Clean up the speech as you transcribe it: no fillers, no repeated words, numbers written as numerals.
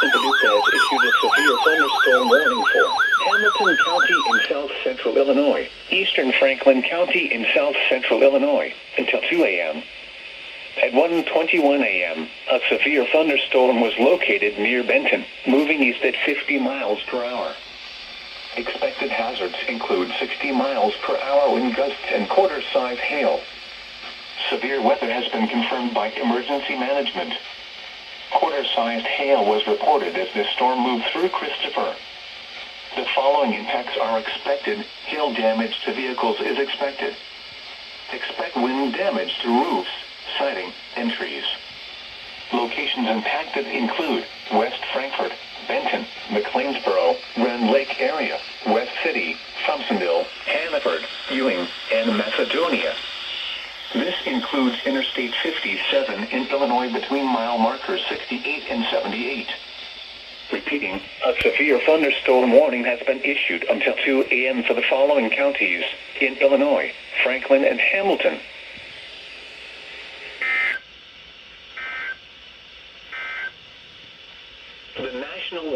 and Paducah has issued a severe thunderstorm warning for Hamilton County in south central Illinois, eastern Franklin County in south central Illinois, until 2 a.m. At 1:21 a.m., a severe thunderstorm was located near Benton, moving east at 50 miles per hour. Expected hazards include 60 miles per hour wind gusts and quarter-size hail. Severe weather has been confirmed by emergency management. Quarter-sized hail was reported as the storm moved through Christopher. The following impacts are expected. Hail damage to vehicles is expected. Expect wind damage to roofs, siding, and trees. Locations impacted include West Frankfort, Benton, McLeansboro, Grand Lake area, West City, Thompsonville, Hannaford, Ewing, and Macedonia. This includes Interstate 57 in Illinois between mile markers 68 and 78. Repeating, a severe thunderstorm warning has been issued until 2 a.m. for the following counties in Illinois: Franklin and Hamilton. The National Weather